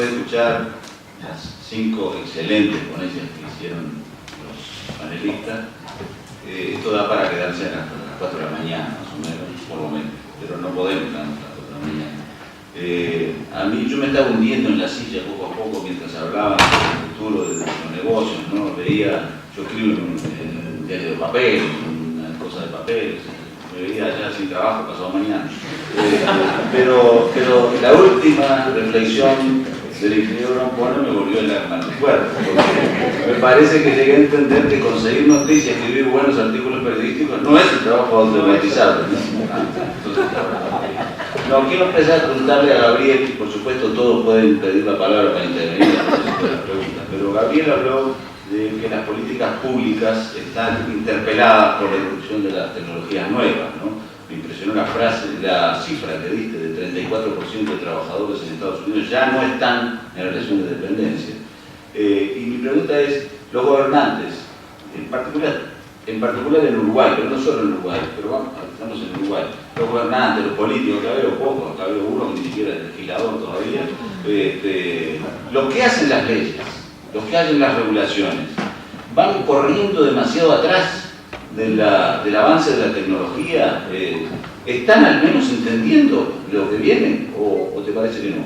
después de escuchar las 5 excelentes ponencias que hicieron los panelistas, esto da para quedarse hasta las 4 de la mañana, más o menos, por lo menos, pero no podemos quedarnos hasta las 4 de la mañana. A mí, yo me estaba hundiendo en la silla poco a poco mientras hablaban del futuro de los negocios, ¿no? Veía, yo escribo en un diario de papel, una cosa de papel, me veía ya sin trabajo pasado mañana. Pero la última reflexión del ingeniero Rampona me volvió el alma al cuerpo, porque me parece que llegué a entender que conseguir noticias, escribir buenos artículos periodísticos no es un trabajo automatizado, ¿no? Quiero empezar a preguntarle a Gabriel, y por supuesto todos pueden pedir la palabra para intervenir en las preguntas, pero Gabriel habló de que las políticas públicas están interpeladas por la irrupción de las tecnologías nuevas, ¿no? Me impresionó la cifra que diste de 34% de trabajadores en Estados Unidos ya no están en relación de dependencia. Y mi pregunta es, los gobernantes, en particular en Uruguay, pero no solo en Uruguay, pero vamos, estamos en Uruguay, los gobernantes, los políticos, acá veo pocos, acá veo uno que ni siquiera es legislador todavía, lo que hacen las leyes, lo que hacen las regulaciones, van corriendo demasiado atrás del avance de la tecnología. ¿Están al menos entendiendo lo que viene o te parece que no?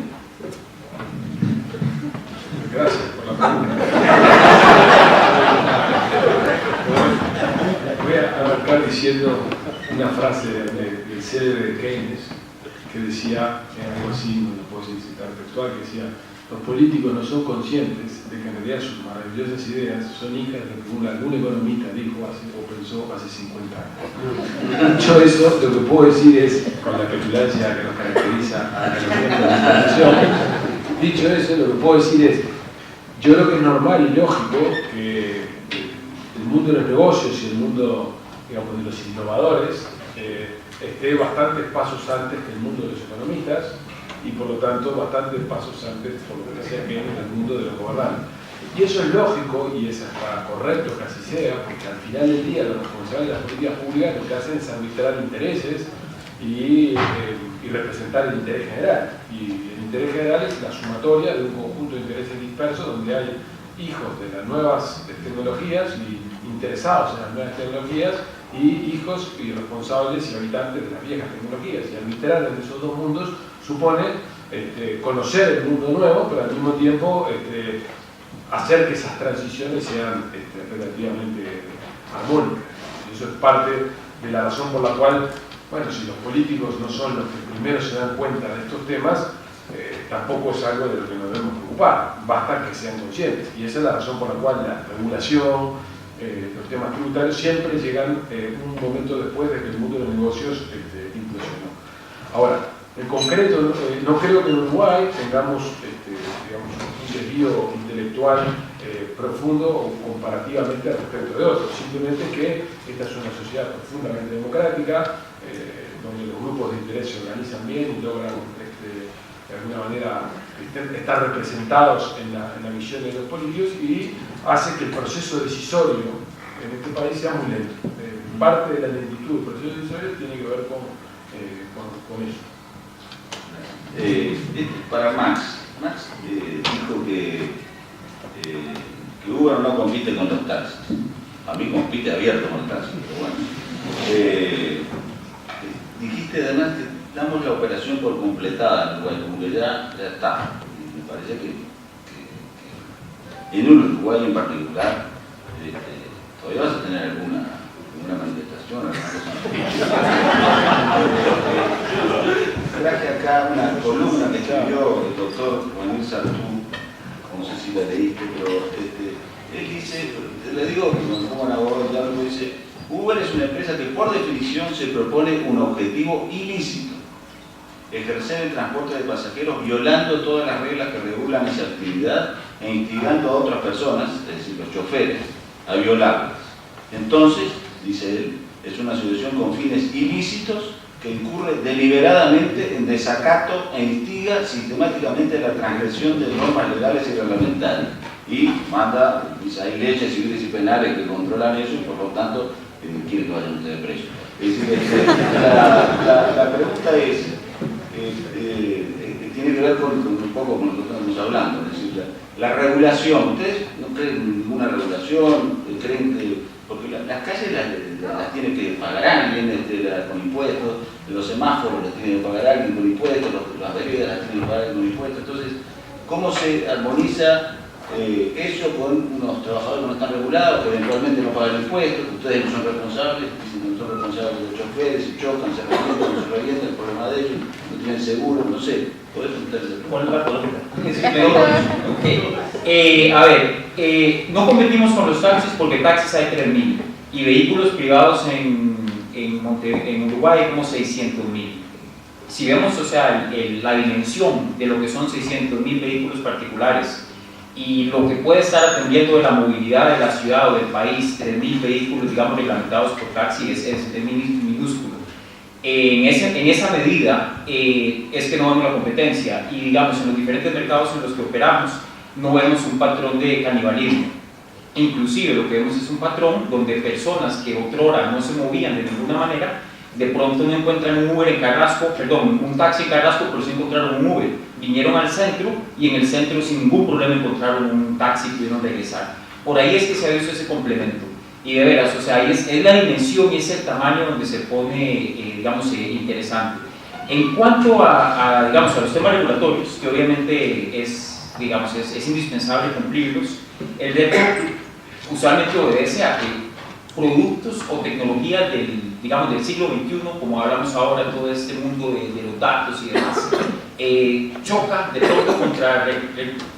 Gracias por la pregunta. Voy a arrancar diciendo una frase del célebre de Keynes que decía, algo así, no lo puedo citar textual, que decía: los políticos no son conscientes de que en realidad sus maravillosas ideas son hijas de lo que algún economista dijo o pensó hace 50 años. Dicho eso, lo que puedo decir es, con la petulancia que nos caracteriza a los miembros de la institución, dicho eso, lo que puedo decir es, yo creo que es normal y lógico que el mundo de los negocios y el mundo, digamos, de los innovadores esté bastantes pasos antes que el mundo de los economistas, y por lo tanto bastantes pasos antes, por lo que decía que en el mundo de los gobernantes. Y eso es lógico y es hasta correcto que así sea, porque al final del día los responsables de las políticas públicas lo que hacen es arbitrar intereses y representar el interés general. Y el interés general es la sumatoria de un conjunto de intereses dispersos donde hay hijos de las nuevas tecnologías y interesados en las nuevas tecnologías y hijos y responsables y habitantes de las viejas tecnologías. Y arbitrar en esos dos mundos supone conocer el mundo nuevo, pero al mismo tiempo hacer que esas transiciones sean relativamente armónicas. Y eso es parte de la razón por la cual, bueno, si los políticos no son los que primero se dan cuenta de estos temas, tampoco es algo de lo que nos debemos preocupar, basta que sean conscientes. Y esa es la razón por la cual la regulación, los temas tributarios siempre llegan un momento después de que el mundo de los negocios implosionó. Ahora, en concreto, no creo que en Uruguay tengamos digamos, un desvío intelectual profundo o comparativamente respecto de otros. Simplemente que esta es una sociedad profundamente democrática, donde los grupos de interés se organizan bien y logran de alguna manera estar representados en la visión de los políticos, y hace que el proceso decisorio en este país sea muy lento. Parte de la lentitud del proceso decisorio tiene que ver con eso. Para Marx dijo que Uber no compite con los taxis. A mí compite abierto con los taxis, pero bueno. Dijiste además que damos la operación por completada en Uruguay, como que ya está. Y me parece que en un Uruguay en particular todavía vas a tener alguna manifestación, alguna cosa. Traje acá una columna que escribió el doctor Juan Sartú, no sé si la leíste, pero él dice, le digo como un abogado, ya lo dice, Uber es una empresa que por definición se propone un objetivo ilícito: ejercer el transporte de pasajeros violando todas las reglas que regulan esa actividad e instigando a otras personas, es decir, los choferes, a violarlas. Entonces, dice él, es una asociación con fines ilícitos que incurre deliberadamente en desacato e instiga sistemáticamente la transgresión de normas legales y reglamentarias. Y manda, dice, hay leyes civiles y penales que controlan eso y por lo tanto quiere que vayan ustedes presos. Es decir, la pregunta es, tiene que ver con un poco con lo que estamos hablando. la regulación, ¿ustedes no creen en ninguna regulación? ¿Creen que, porque las calles las tiene que pagar alguien con impuestos, los semáforos las tiene que pagar alguien con impuestos, las bebidas las tiene que pagar alguien con impuestos? Entonces, ¿cómo se armoniza eso con unos trabajadores que no están regulados, que eventualmente no pagan impuestos, que ustedes no son responsables, dicen que no son responsables de los choferes, si chocan, se revientan, no se revientan, el problema de ellos, no tienen seguro, no sé? ¿Podés preguntarles? ¿Cuál es la pregunta? A ver, no competimos con los taxis porque taxis hay 3.000 y vehículos privados en Uruguay hay como 600.000. Si vemos, o sea, la dimensión de lo que son 600.000 vehículos particulares y lo que puede estar atendiendo de la movilidad de la ciudad o del país, 3.000 vehículos, digamos, reglamentados por taxi, es minúsculo. En esa medida es que no vemos la competencia y, digamos, en los diferentes mercados en los que operamos no vemos un patrón de canibalismo. Inclusive lo que vemos es un patrón donde personas que otrora no se movían de ninguna manera, de pronto no encuentran un Uber en Carrasco, perdón, un taxi en Carrasco, pero sí encontraron un Uber. Vinieron al centro y en el centro sin ningún problema encontraron un taxi y pudieron regresar. Por ahí es que se ha visto ese complemento. Y de veras, o sea, es la dimensión y es el tamaño donde se pone, digamos, interesante. En cuanto digamos, a los temas regulatorios, que obviamente es, digamos, es indispensable cumplirlos, el DEPO usualmente obedece a que productos o tecnologías digamos, del siglo XXI, como hablamos ahora, todo este mundo de los datos y demás, choca de pronto contra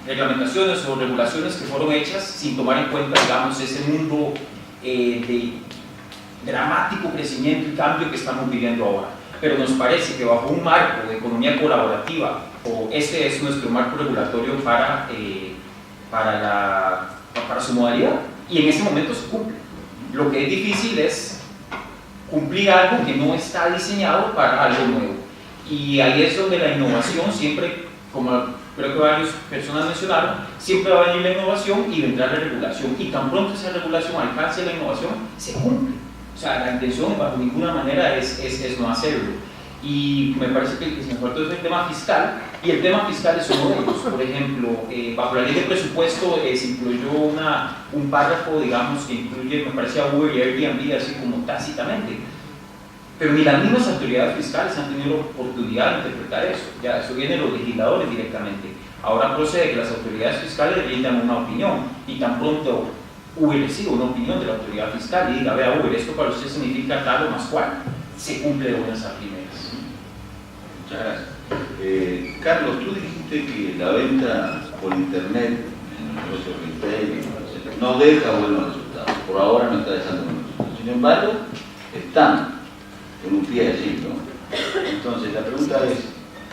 reglamentaciones o regulaciones que fueron hechas sin tomar en cuenta, digamos, ese mundo de dramático crecimiento y cambio que estamos viviendo ahora. Pero nos parece que bajo un marco de economía colaborativa, o este es nuestro marco regulatorio para su modalidad, y en ese momento se cumple. Lo que es difícil es cumplir algo que no está diseñado para algo nuevo. Y ahí es donde la innovación siempre, como creo que varias personas mencionaron, siempre va a venir la innovación y vendrá la regulación. Y tan pronto esa regulación alcance la innovación, se cumple. O sea, la intención bajo ninguna manera es no hacerlo. Y me parece que se me faltó es el tema fiscal, y el tema fiscal es uno de ellos. Por ejemplo, bajo la ley de presupuesto se incluyó un párrafo, digamos, que incluye, me parece, a Uber y Airbnb así como tácitamente. Pero ni las mismas autoridades fiscales han tenido la oportunidad de interpretar eso. Ya, eso viene de los legisladores directamente. Ahora procede que las autoridades fiscales brindan una opinión, y tan pronto Uber recibe una opinión de la autoridad fiscal y diga, vea Uber, esto para usted significa tal o más cual, se cumple de buenas a primeras. Muchas gracias. Carlos, tú dijiste que la venta por internet en el negocio retail no deja buenos resultados. Por ahora no está dejando buenos resultados. Sin embargo, están con un pie allí, ¿no? Entonces, la pregunta es,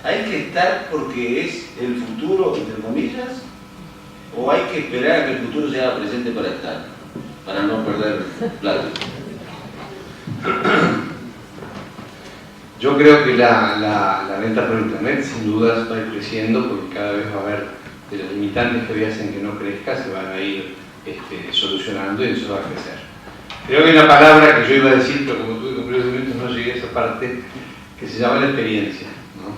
¿hay que estar porque es el futuro, entre comillas? ¿O hay que esperar a que el futuro sea presente para estar? Para no perder plata. Yo creo que la venta por internet sin dudas va a ir creciendo, porque cada vez va a haber de los limitantes que hoy hacen que no crezca, se van a ir solucionando y eso va a crecer. Creo que hay una palabra que yo iba a decir, pero como tuve completamente no llegué a esa parte, que se llama la experiencia, ¿no?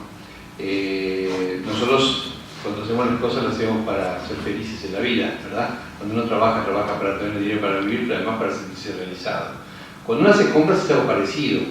Nosotros cuando hacemos las cosas las hacemos para ser felices en la vida, ¿verdad? Cuando uno trabaja para tener dinero para vivir, pero además para sentirse realizado. Cuando uno hace compras es algo parecido.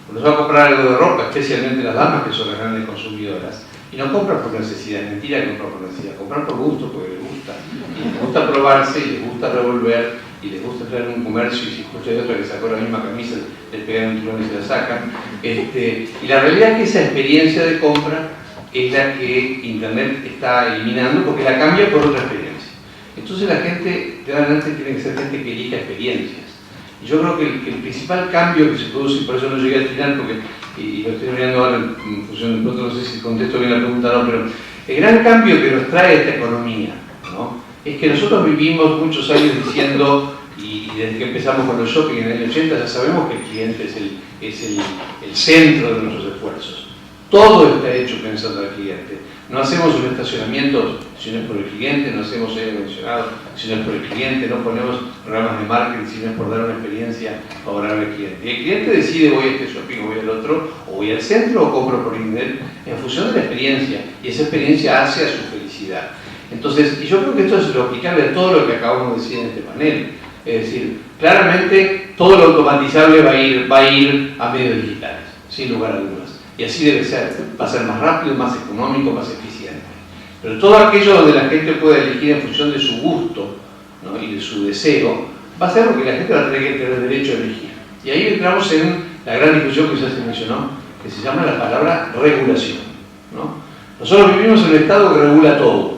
Cuando se va a comprar algo de ropa, especialmente las damas que son las grandes consumidoras, y no compran por necesidad, es mentira que compran por necesidad, compran por gusto, porque les gusta. Y les gusta probarse, y les gusta revolver, y les gusta entrar en un comercio, y si escucha de otra que sacó la misma camisa, les pegan un tirón y se la sacan. Y la realidad es que esa experiencia de compra es la que Internet está eliminando, porque la cambia por otra experiencia. Entonces la gente, de adelante, tiene que ser gente que elija experiencias. Y yo creo que el principal cambio que se produce, y por eso no llegué al final, porque, y lo estoy mirando ahora en función de pronto, no sé si contesto bien la pregunta o no, pero el gran cambio que nos trae esta economía, ¿no? Es que nosotros vivimos muchos años diciendo, y desde que empezamos con los shopping en el año 80, ya sabemos que el cliente es el centro de nuestros esfuerzos. Todo está hecho pensando en el cliente. No hacemos un estacionamiento si no es por el cliente, no hacemos aire acondicionado si no es por el cliente, no ponemos programas de marketing si no es por dar una experiencia favorable al cliente. Y el cliente decide, voy a este shopping o voy al otro, o voy al centro o compro por internet, en función de la experiencia, y esa experiencia hace a su felicidad. Entonces, y yo creo que esto es lo aplicable a todo lo que acabamos de decir en este panel. Es decir, claramente todo lo automatizable va a ir a medios digitales, sin lugar a dudas. Y así debe ser. Va a ser más rápido, más económico, más eficiente. Pero todo aquello donde la gente pueda elegir en función de su gusto, ¿no?, y de su deseo, va a ser lo que la gente va a tener que tener derecho a elegir. Y ahí entramos en la gran discusión que ya se mencionó, que se llama la palabra regulación, ¿no? Nosotros vivimos en un estado que regula todo.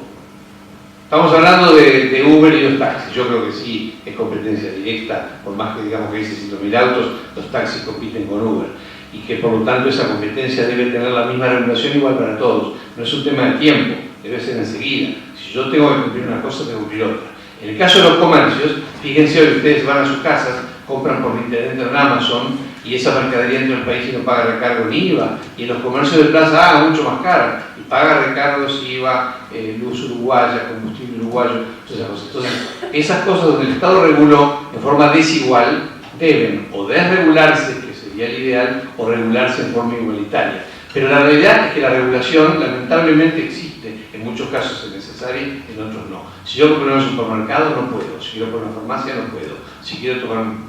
Estamos hablando de Uber y los taxis. Yo creo que sí es competencia directa, por más que digamos que hay 600.000 autos, los taxis compiten con Uber. Y que por lo tanto esa competencia debe tener la misma regulación igual para todos. No es un tema de tiempo, debe ser enseguida. Si yo tengo que cumplir una cosa, tengo que cumplir otra. En el caso de los comercios, fíjense hoy ustedes van a sus casas, compran por internet en Amazon y esa mercadería entra en el país y no paga recargo ni IVA. Y en los comercios de plaza mucho más cara y paga recargos, IVA, luz uruguaya, combustible uruguayo, entonces esas cosas donde el Estado reguló en forma desigual deben o desregularse, que sería el ideal, o regularse en forma igualitaria. Pero la realidad es que la regulación lamentablemente existe, en muchos casos es necesaria, en otros no. Si yo compro en un supermercado no puedo, si quiero por una farmacia no puedo, si quiero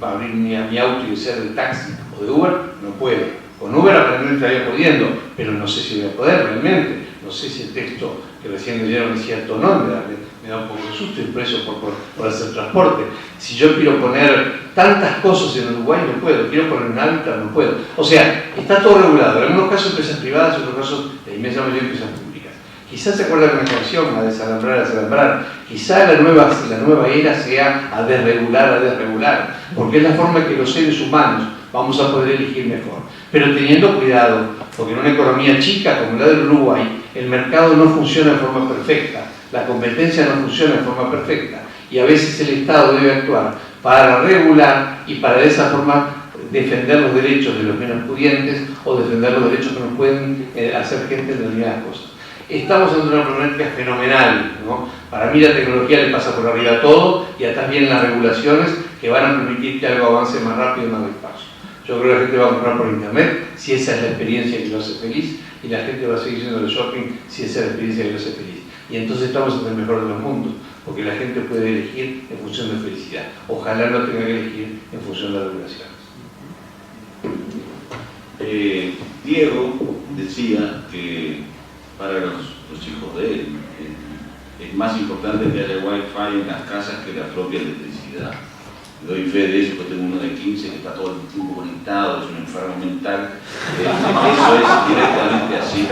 abrir mi auto y ser de taxi o de Uber, no puedo. Con Uber aparentemente estaría pudiendo, pero no sé si voy a poder realmente, no sé si el texto que recién leyeron es cierto o no, me da un poco de susto el precio por hacer transporte. Si yo quiero poner tantas cosas en Uruguay no puedo, quiero poner un hábitat no puedo. O sea, está todo regulado, en algunos casos empresas privadas, en otros casos la inmensa mayoría de empresas públicas. Quizás se acuerdan de una canción, a desalambrar, a desalambrar. Quizás la nueva era sea a desregular, porque es la forma en que los seres humanos vamos a poder elegir mejor. Pero teniendo cuidado, porque en una economía chica como la del Uruguay, el mercado no funciona de forma perfecta, la competencia no funciona de forma perfecta, y a veces el Estado debe actuar para regular y para de esa forma defender los derechos de los menos pudientes o defender los derechos que nos pueden hacer gente en determinadas cosas. Estamos en una problemática fenomenal, ¿no? Para mí la tecnología le pasa por arriba a todo y atrás vienen las regulaciones que van a permitir que algo avance más rápido y más despacio. Yo creo que la gente va a comprar por internet si esa es la experiencia que lo hace feliz y la gente va a seguir yendo al shopping si esa es la experiencia que lo hace feliz. Y entonces estamos en el mejor de los mundos, porque la gente puede elegir en función de felicidad. Ojalá no tenga que elegir en función de regulaciones. Diego decía que para los hijos de él es más importante que haya wifi en las casas que la propia electricidad. Doy fe de eso, porque tengo uno de 15 que está todo el tiempo conectado, es un enfermo mental. Eso es directamente así.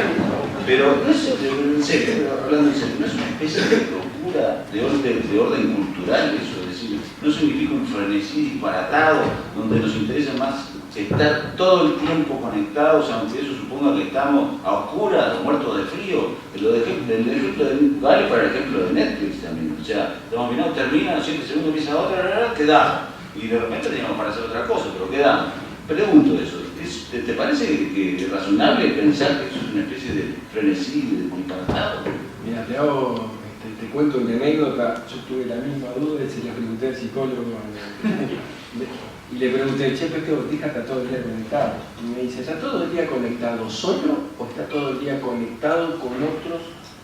Pero no es, en serio, hablando en serio, no es una especie de locura de orden cultural eso, es decir, no significa un frenesí disparatado donde nos interesa más estar todo el tiempo conectados, aunque eso suponga que estamos a oscuras o muertos de frío. El ejemplo vale para el ejemplo de Netflix también. O sea, estamos mirando, termina, 7 segundos, empieza otra, quedamos. Y de repente teníamos para hacer otra cosa, pero quedamos. Pregunto eso, ¿te parece que es razonable pensar que eso es una especie de frenesí disparatado? Mira, te cuento una anécdota. Yo tuve la misma duda y se la pregunté al psicólogo. Y le pregunté, che, ¿este botija está todo el día conectado? Y me dice, ¿está todo el día conectado solo o está todo el día conectado con otros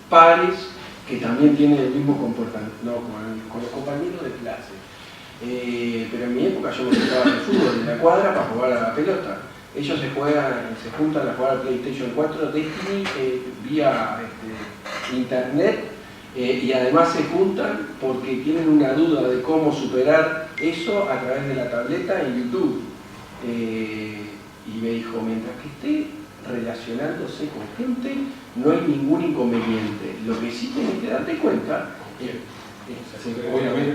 pares que también tienen el mismo comportamiento? No, con los compañeros de clase. Pero en mi época yo me sentaba en el fútbol en la cuadra para jugar a la pelota. Ellos se juntan a jugar a PlayStation 4 Destiny vía internet. Y además se juntan porque tienen una duda de cómo superar eso a través de la tableta y YouTube. Y me dijo, mientras que esté relacionándose con gente, no hay ningún inconveniente. Lo que sí tienes que darte cuenta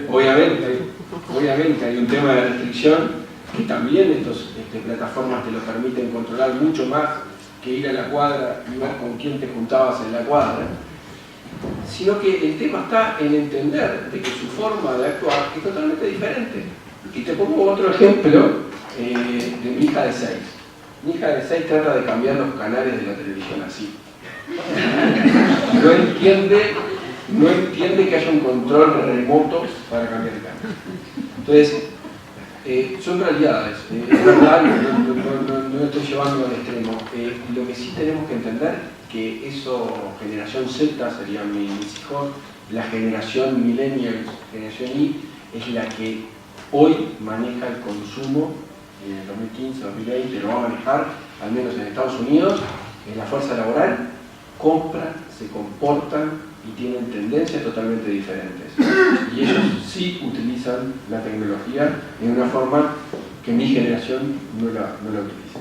obviamente hay un tema de restricción que también estas plataformas te lo permiten controlar mucho más que ir a la cuadra y ver con quién te juntabas en la cuadra. Sino que el tema está en entender de que su forma de actuar es totalmente diferente. Y te pongo otro ejemplo de mi hija de 6. Mi hija de 6 trata de cambiar los canales de la televisión así. No entiende que haya un control remoto para cambiar el canal. Entonces, son realidades. Es verdad, no estoy llevando al extremo. Lo que sí tenemos que entender que eso, generación Z, serían mis hijos, la generación millennials, generación Y, es la que hoy maneja el consumo, en el 2015, 2020 lo va a manejar, al menos en Estados Unidos, en la fuerza laboral, compran, se comportan y tienen tendencias totalmente diferentes. Y ellos sí utilizan la tecnología de una forma que mi generación no la utiliza.